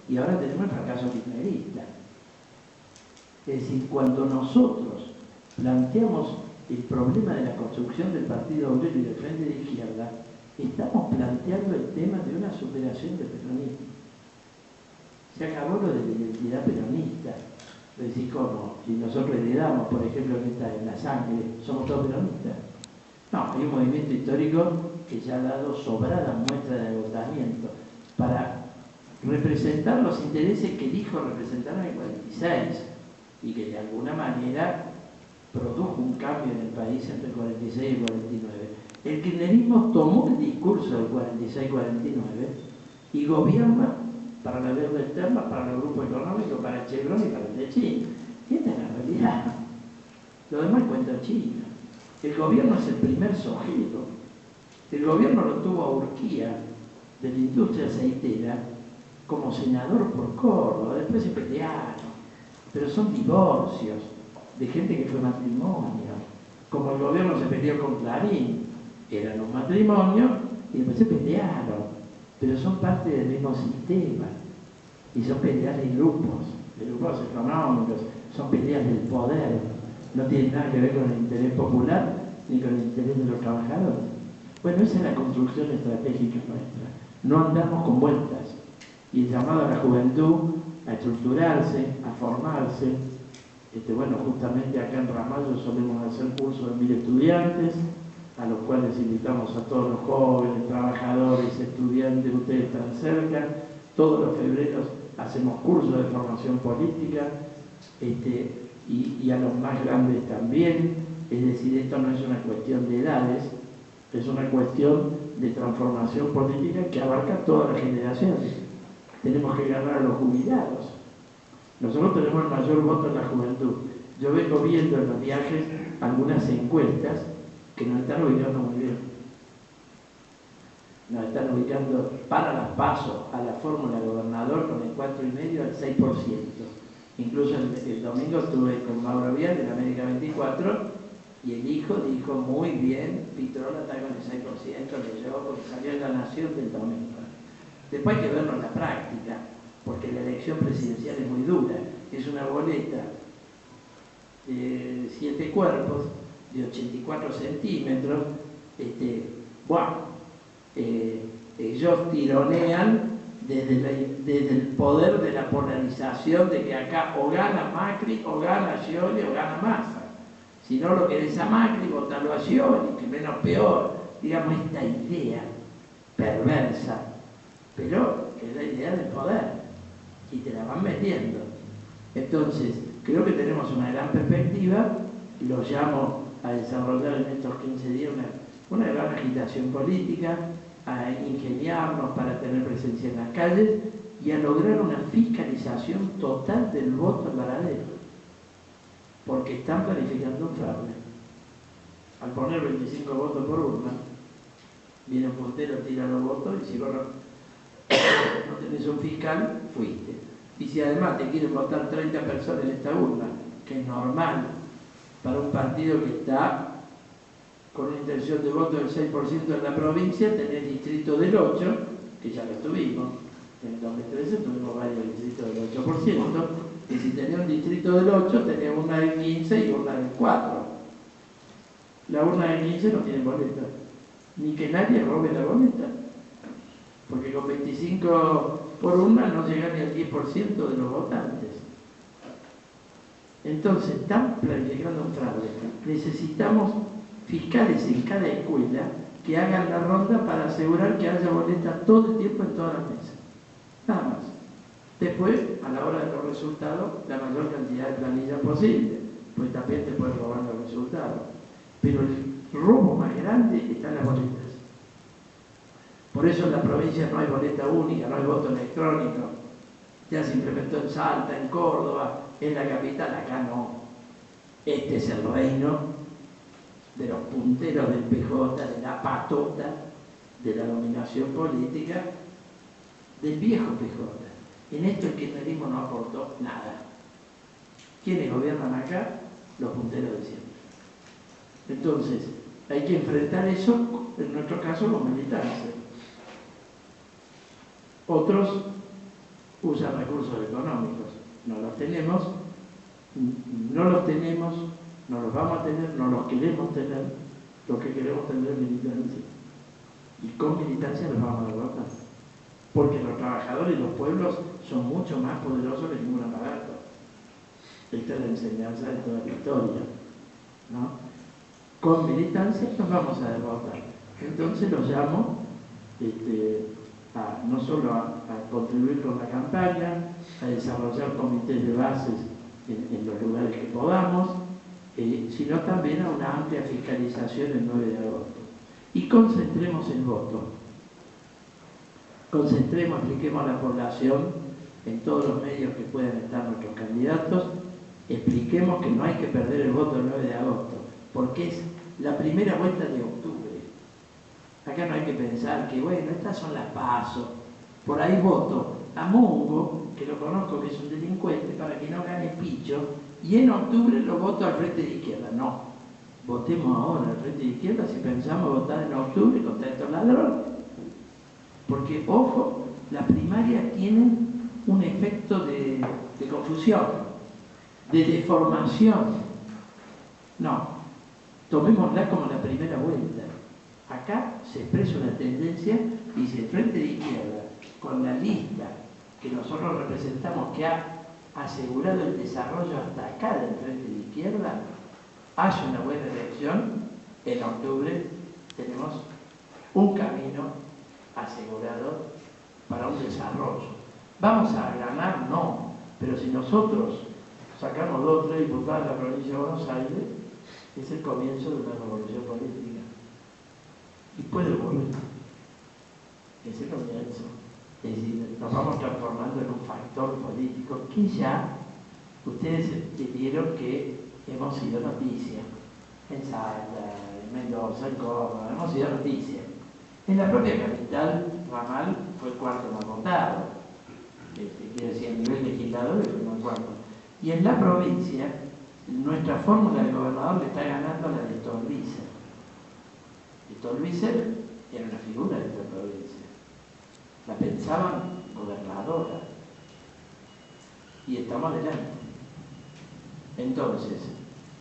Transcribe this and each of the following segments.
y ahora tenemos el fracaso kirchnerista. Es decir, cuando nosotros planteamos el problema de la construcción del Partido Obrero y del Frente de Izquierda, estamos planteando el tema de una superación del peronismo. Se acabó lo de la identidad peronista. Es decir, ¿cómo? Si nosotros heredamos, por ejemplo, en la sangre, somos todos peronistas. No, hay un movimiento histórico que ya ha dado sobrada muestra de agotamiento para representar los intereses que dijo representar en el 46 y que de alguna manera produjo un cambio en el país entre el 46 y el 49. El kirchnerismo tomó el discurso del 46-49 y gobierna para la deuda externa, para el grupo económico, para el Chevron y para el Techín. Y esta es la realidad. Lo demás cuenta China. El gobierno es el primer sujeto. El gobierno lo tuvo a Urquía, de la industria aceitera, como senador por Córdoba. Después se pelearon. Pero son divorcios de gente que fue matrimonio. Como el gobierno se peleó con Clarín, eran un matrimonio y después se pelearon. Pero son parte del mismo sistema. Y son peleas de grupos económicos, son peleas del poder. No tiene nada que ver con el interés popular ni con el interés de los trabajadores. Bueno, esa es la construcción estratégica nuestra. No andamos con vueltas. Y el llamado a la juventud a estructurarse, a formarse. Bueno, justamente acá en Ramallo solemos hacer cursos de 1000 estudiantes, a los cuales invitamos a todos los jóvenes, trabajadores, estudiantes, ustedes están cerca. Todos los febreros hacemos cursos de formación política, y a los más grandes también. Es decir, esto no es una cuestión de edades, es una cuestión de transformación política que abarca todas las generaciones. Tenemos que ganar a los jubilados. Nosotros tenemos el mayor voto en la juventud. Yo vengo viendo en los viajes algunas encuestas que nos están ubicando muy bien. Nos están ubicando para las PASO a la fórmula gobernador con el 4,5 al 6%. Incluso el domingo estuve con Mauro Vial en América 24 y el hijo dijo muy bien, Pitrola está con el 6%, le llevó porque salió en La Nación del domingo. Después hay que verlo en la práctica, porque la elección presidencial es muy dura. Es una boleta de 7 cuerpos, de 84 centímetros. Ellos tironean desde el poder de la polarización de que acá o gana Macri, o gana Scioli, o gana Massa. Si no lo querés a Macri, votalo a Scioli, que menos peor. Digamos, esta idea perversa, pero que es la idea del poder, y te la van metiendo. Entonces, creo que tenemos una gran perspectiva, y los llamo a desarrollar en estos 15 días una gran agitación política, a ingeniarnos para tener presencia en las calles y a lograr una fiscalización total del voto paralelo, porque están planificando un fraude. Al poner 25 votos por urna, viene un puntero, tira los votos y si vos no tenés un fiscal, fuiste. Y si además te quieren votar 30 personas en esta urna, que es normal para un partido que está con una intención de voto del 6% en la provincia, tenés distrito del 8%, que ya lo tuvimos. En el 2013 tuvimos varios distritos del 8%, y si tenés un distrito del 8, tenés una del 15 y una del 4. La urna del 15 no tiene boleta, ni que nadie robe la boleta, porque con 25 por urna no llega ni al 10% de los votantes. Entonces, están planificando un fraude. Necesitamos fiscales en cada escuela que hagan la ronda para asegurar que haya boleta todo el tiempo en todas las mesas. Nada más. Después, a la hora de los resultados, la mayor cantidad de planillas posible, pues también te puedes robar los resultados. Pero el robo más grande está en las boletas. Por eso en la provincia no hay boleta única, no hay voto electrónico. Ya se implementó en Salta, en Córdoba, en la capital, acá no. Este es el reino de los punteros del PJ, de la patota, de la dominación política, del viejo PJ. En esto el kirchnerismo no aportó nada. ¿Quiénes gobiernan acá? Los punteros de siempre. Entonces, hay que enfrentar eso, en nuestro caso, los militares. Otros usan recursos económicos. No los tenemos, no los vamos a tener, no los queremos tener. Lo que queremos tener es militancia. Y con militancia los vamos a derrotar. Porque los trabajadores y los pueblos son mucho más poderosos que ningún aparato. Esta es la enseñanza de toda la historia, ¿no? Con militancia nos vamos a derrotar. Entonces los llamo no solo a contribuir con la campaña, a desarrollar comités de bases en los lugares que podamos, sino también a una amplia fiscalización el 9 de agosto. Y concentremos el voto. Concentremos, expliquemos a la población en todos los medios que puedan estar nuestros candidatos, expliquemos que no hay que perder el voto el 9 de agosto, porque es la primera vuelta de octubre. Acá no hay que pensar que, bueno, estas son las PASO, por ahí voto a Mungo, que lo conozco, que es un delincuente, para que no gane Picho, y en octubre lo voto al Frente de Izquierda. No, votemos ahora al Frente de Izquierda si pensamos votar en octubre contra estos ladrones. Porque, ojo, las primarias tienen un efecto de confusión, de deformación. No, tomémosla como la primera vuelta. Acá se expresa una tendencia y si el Frente de Izquierda, con la lista que nosotros representamos, que ha asegurado el desarrollo hasta acá del Frente de Izquierda, hace una buena elección, en octubre tenemos un camino asegurado para un desarrollo. ¿Vamos a ganar? No, pero si nosotros sacamos 2 o 3 diputados de la provincia de Buenos Aires, es el comienzo de una revolución política. Y puede ocurrir. Es el comienzo. Es decir, nos vamos transformando en un factor político que ya ustedes vieron que hemos sido noticia. En Salta, en Mendoza, en Córdoba, hemos sido noticia. En la propia capital, Ramal fue el cuarto más votado. Quiere decir, a nivel legislador fue el cuarto. Y en la provincia, nuestra fórmula de gobernador le está ganando a la de Stolbizer. Stolbizer era una figura de esta provincia. La pensaban gobernadora. Y estamos adelante. Entonces,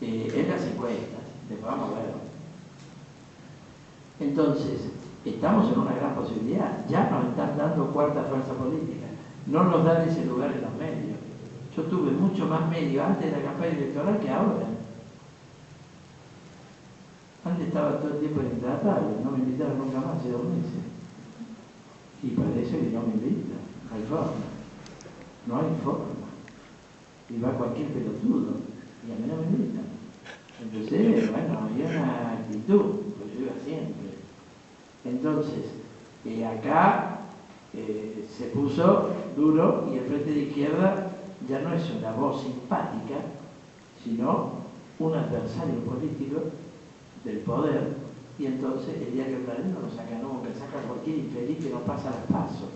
en las encuestas, después vamos a ver. Entonces, estamos en una gran posibilidad. Ya nos están dando cuarta fuerza política. No nos dan ese lugar en los medios. Yo tuve mucho más medios antes de la campaña electoral que ahora. Antes estaba todo el tiempo intratable, no me invitaron nunca más hace 2 meses. Y parece que no me invitan. No hay forma. No hay forma. Y va cualquier pelotudo. Y a mí no me invitan. Entonces, bueno, había una actitud, pues yo iba siempre. Entonces, acá se puso duro y el Frente de Izquierda ya no es una voz simpática, sino un adversario político del poder, y entonces el diario Clarín no lo saca, no, que saca cualquier infeliz que no pasa las pasos,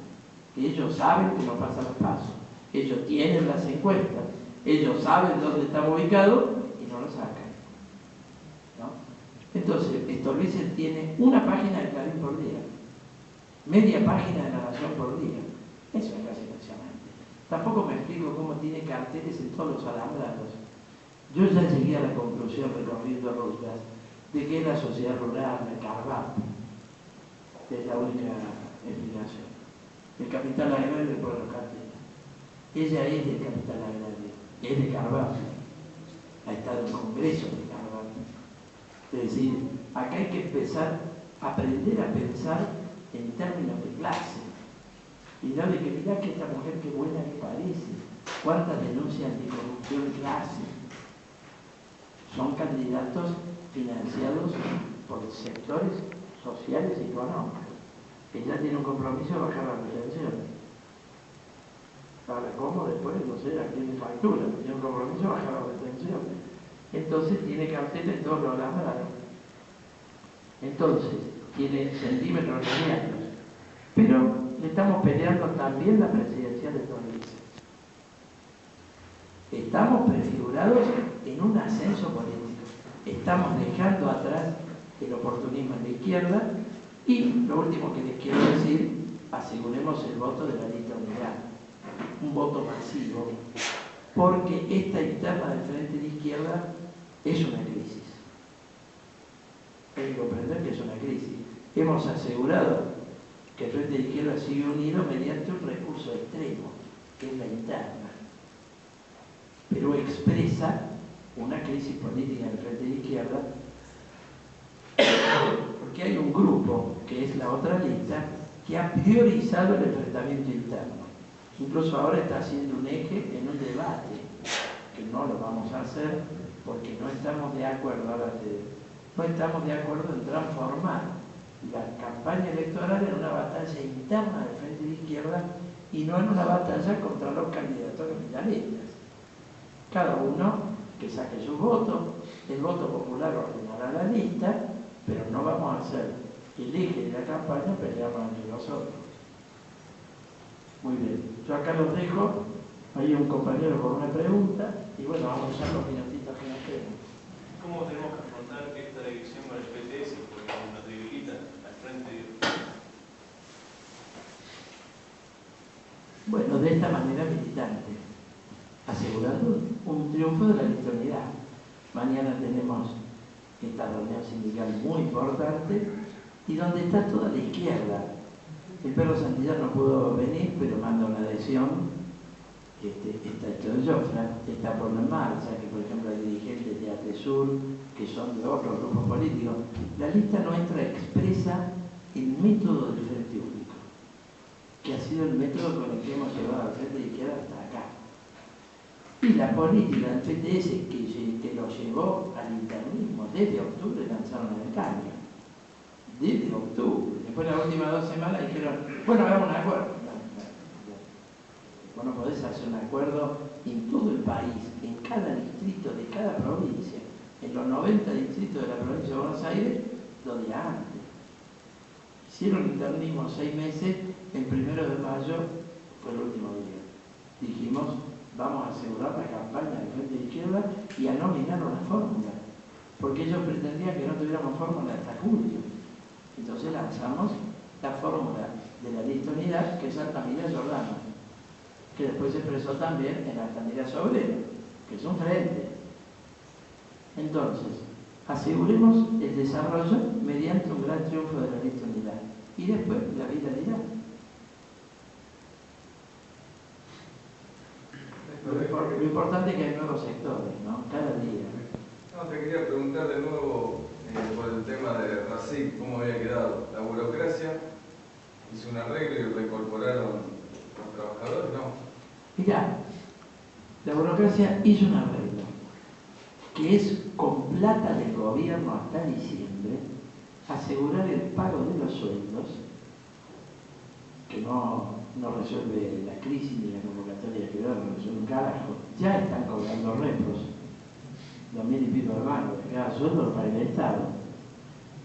que ellos saben que no pasa las pasos, ellos tienen las encuestas, ellos saben dónde estamos ubicados y no lo sacan, ¿no? Entonces, Stolbizer tiene una página de Clarín por día, media página de La Nación por día. Eso es casi impresionante. Tampoco me explico cómo tiene carteles en todos los alambrados. Yo ya llegué a la conclusión, recorriendo rutas, de que es la sociedad rural, de Carvalho. Es la única explicación. El capital agrario por los carteles. Ella es del capital agrario, es de Carvalho. Ha estado en congresos de Carvalho. Es decir, acá hay que empezar a aprender a pensar en términos de clase. Y no de que mirá que esta mujer qué buena que parece. ¿Cuántas denuncias de corrupción que hace? Son candidatos financiados por sectores sociales y económicos. Ella tiene un compromiso de bajar la retención. Ahora, ¿cómo? Después, no sé, a quién le factura, tiene un compromiso de bajar la retención. Entonces tiene carteles en todos los alambrados. Entonces, tiene centímetros lineales. Pero le estamos peleando también la presidencial de Stolbizer. Estamos prefigurados en un ascenso político. Estamos dejando atrás el oportunismo en la izquierda y lo último que les quiero decir, aseguremos el voto de la lista unidad. un voto masivo, porque esta interna del Frente de Izquierda es una crisis. Hay que comprender que es una crisis. Hemos asegurado que el Frente de Izquierda sigue unido mediante un recurso extremo, que es la interna. Pero expresa una crisis política del Frente de Izquierda, porque hay un grupo, que es la otra lista, que ha priorizado el enfrentamiento interno. Incluso ahora está haciendo un eje en un debate, que no lo vamos a hacer porque no estamos de acuerdo, no estamos de acuerdo en transformar la campaña electoral en una batalla interna del Frente de Izquierda y no en una batalla contra los candidatos nominalistas. Cada uno que saque su voto, el voto popular ordenará la lista, pero no vamos a hacer el eje de la campaña pelearnos entre nosotros. Muy bien, yo acá los dejo, hay un compañero con una pregunta y bueno, vamos a usar los minutitos que nos quedan. ¿Cómo tenemos que afrontar esta división con el PTS? Porque nos debilita al frente. Bueno, de esta manera militante, asegurando un triunfo de la electricidad. Mañana tenemos esta reunión sindical muy importante y donde está toda la izquierda. El Perro Santillán no pudo venir, pero manda una adhesión. Está esto de Jofra, está por la marcha, que por ejemplo hay dirigentes de ATESUR, que son de otros grupos políticos. La lista nuestra expresa el método del Frente Único, que ha sido el método con el que hemos llevado al Frente de Izquierda hasta acá. Y la política del PTS que lo llevó al internismo, desde octubre lanzaron el cambio. Desde octubre. Después las últimas 2 semanas dijeron, bueno, hagamos un acuerdo. Vos no podés hacer un acuerdo en todo el país, en cada distrito de cada provincia, en los 90 distritos de la provincia de Buenos Aires, lo de antes. Hicieron internismo 6 meses, el 1 de mayo fue el último día. Dijimos, vamos a asegurar la campaña del Frente de Izquierda y a nominar una fórmula, porque ellos pretendían que no tuviéramos fórmula hasta julio. Entonces lanzamos la fórmula de la lista unidad, que es Altamira Giordano, que después se expresó también en Altamira Sobrero, que es un frente. Entonces, aseguremos el desarrollo mediante un gran triunfo de la lista unidad. Y después la vida dirá. Lo importante es que hay nuevos sectores, ¿no? Cada día. No, te quería preguntar de nuevo por el tema de RACIC, cómo había quedado. La burocracia hizo un arreglo y reincorporaron los trabajadores, ¿no? Mirá, la burocracia hizo un arreglo, que es con plata del gobierno hasta diciembre, asegurar el pago de los sueldos, que no resuelve la crisis ni la convocatoria que no resuelve un carajo. Ya están cobrando repos, 2.000 y pico de mangos, que cada sueldo lo paga el Estado,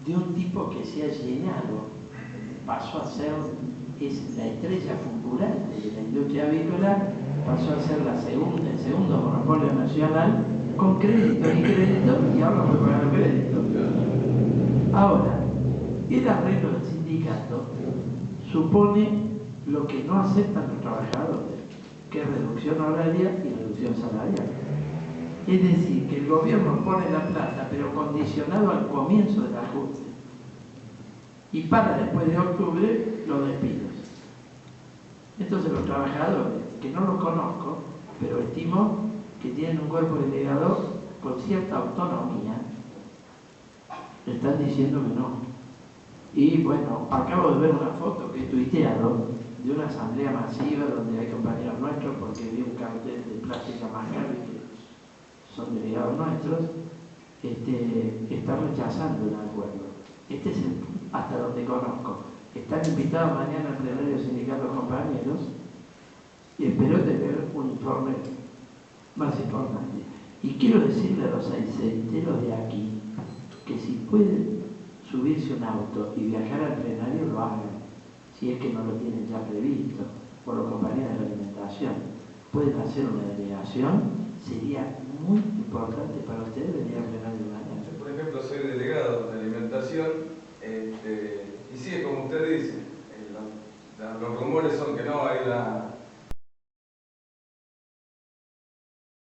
de un tipo que se ha llenado, pasó a ser, es la estrella fulgurante de la industria avícola, pasó a ser el segundo monopolio nacional, con crédito y crédito, y ahora fue pagando crédito. Ahora, el arreglo del sindicato supone lo que no aceptan los trabajadores, que es reducción horaria y reducción salarial. Es decir, que el gobierno pone la plata, pero condicionado al comienzo del ajuste. Y para después de octubre los despidos. Entonces los trabajadores, que no los conozco, pero estimo que tienen un cuerpo delegado con cierta autonomía, están diciendo que no. Y bueno, acabo de ver una foto que he tuiteado de una asamblea masiva donde hay compañeros nuestros, porque vi un cartel de Plástica Mascavi que son delegados nuestros, están rechazando el acuerdo. Este es hasta donde conozco. Están invitados mañana al plenario sindical los compañeros y espero tener un informe más importante. Y quiero decirle a los aicenteros de aquí que si pueden subirse un auto y viajar al plenario, lo hagan, si es que no lo tienen ya previsto, por los compañeros de la alimentación. Pueden hacer una delegación, sería muy importante para ustedes venir al plenario de mañana. Yo, por ejemplo, soy delegado de alimentación, y sí, es como usted dice, los rumores son que no hay la